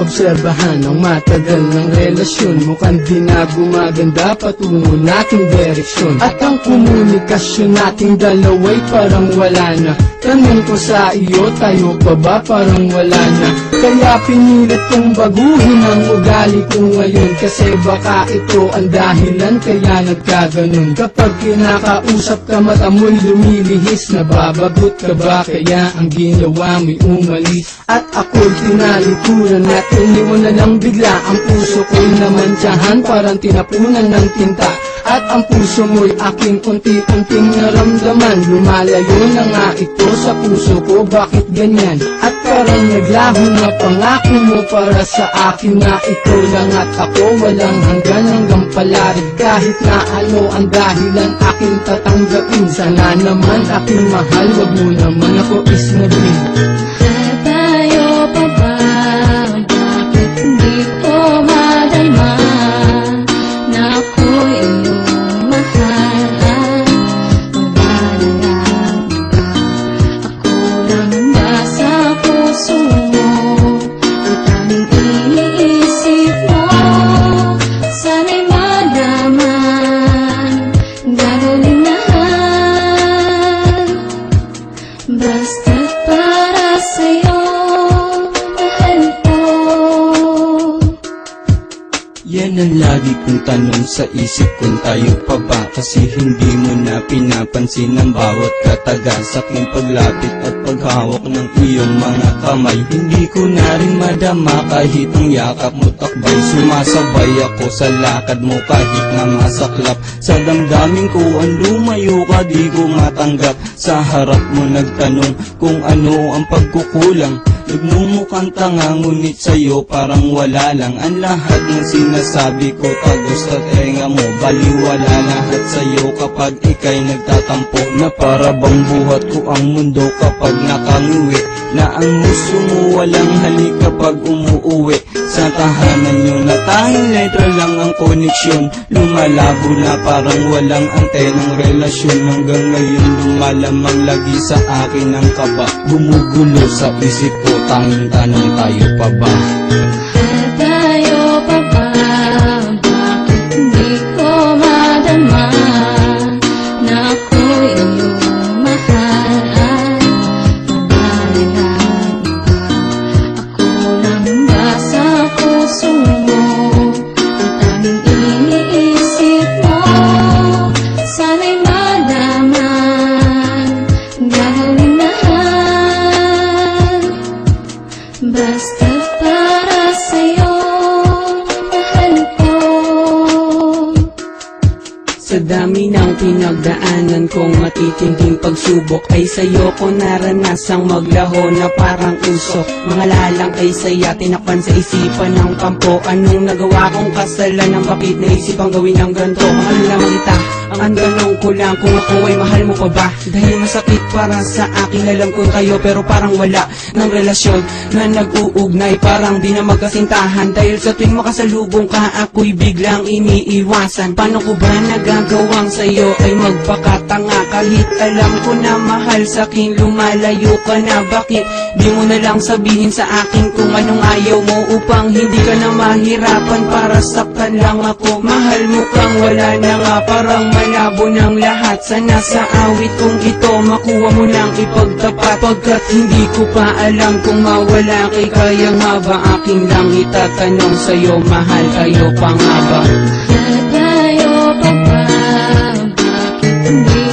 naobserbahan ang matagal ng relasyon. Mukhang di na gumaganda patungo nating direksyon. At ang komunikasyon nating dalawa'y parang wala na. Tanong ko sa iyo, tayo pa ba parang wala na? Kaya pinilit kong baguhin ang ugali ko ngayon, kasi baka ito ang dahilan kaya nagkaganon. Kapag kinakausap ka mata mo'y lumilihis, nababagot ka ba kaya ang ginawa mo'y umalis? At ako'y tinalikuran at iniwan na lang bigla. Ang puso ko'y namantsahan, parang tinapunan ng tinta. At ang puso mo'y aking unti-unting naramdaman. Lumalayo na nga ito sa puso ko, bakit ganyan? At parang naglaho na pangako mo para sa akin na ikaw lang at ako, walang hanggang palarig. Kahit na ano ang dahilan aking tatanggapin, sana naman aking mahal, wag mo naman ako isnabin. Tayo pa ba? Bakit hindi ko madalma na ako'y iyong mahal? Magdadalang ka, ako lang ba sa puso mo? Ang tanging iniisip mo, sana'y malaman, gagawin lahat, basta't para sa'yo, mahal ko. Yan ang lagi kong tanong sa isip kung tayo pa ba, kasi hindi mo na pinapansin ang bawat kataga sa aking paglapit at paghawak ng iyong mga kamay. Hindi ko na rin madama kahit ang yakap mo takbay. Sumasabay ako sa lakad mo kahit na masaklap sa damdamin ko. Ang lumayo ka di ko matanggap, sa harap mo nagtanong kung ano ang pagkukulang. Nagmumukhang tanga ngunit sa'yo parang wala lang. Ang lahat ng sinasabi ko tagos sa tenga mo, baliwala lahat sa'yo kapag ika'y nagtatampo. Na para bang buhat ko ang mundo kapag nakangiwi, na ang gusto mo walang halik kapag umuuwi. Sa tahanan nyo na tanging letra lang ang koneksyon, lumalabo na parang walang antenang relasyon. Hanggang ngayon lumalamang lagi sa akin ang kaba, gumugulo sa isip ko, tanging tanong tayo pa ba? Tayo pa ba? Bakit hindi ko madama na ako'y iyong mahal? Magdadalang ka, ako lang ba sa puso mo? Ang tanging iniisip mo, sana'y malaman, gagawin lahat, basta't para sa'yo, mahal ko. Sa dami ng pinagdaanan kong matitinding pagsubok, ay sa'yo ko naranasang maglaho na parang usok. Mga lalang ay saya, tinakpan sa isipan ng kampo. Anong nagawa kong kasalanan, bakit naisipang gawin ang ganito? Mahal lamang kita, ang tanong ko lang kung ako ay mahal mo pa ba? Dahil masakit para sa akin, alam kong kayo pero parang wala ng relasyon na nag-uugnay, parang di na magkasintahan. Dahil sa tuwing makasalubong ka, ako'y biglang iniiwasan. Paano ko ba nagagawang sa'yo ay magpakatanga? Kahit alam ko na mahal sa'kin, lumalayo ka na. Bakit di mo na lang sabihin sa akin kung anong ayaw mo, upang hindi ka na mahirapan para saktan lang ako? Mahal mo kang wala na nga, parang malabo ng lahat. Sana sa awit kong ito makuha mo nang ipagtapat, pagkat hindi ko pa alam kung mawala kay kaya nga ba. Aking lang itatanong sa'yo, mahal kayo pa nga ba? Tayo pa ba? Bakit hindi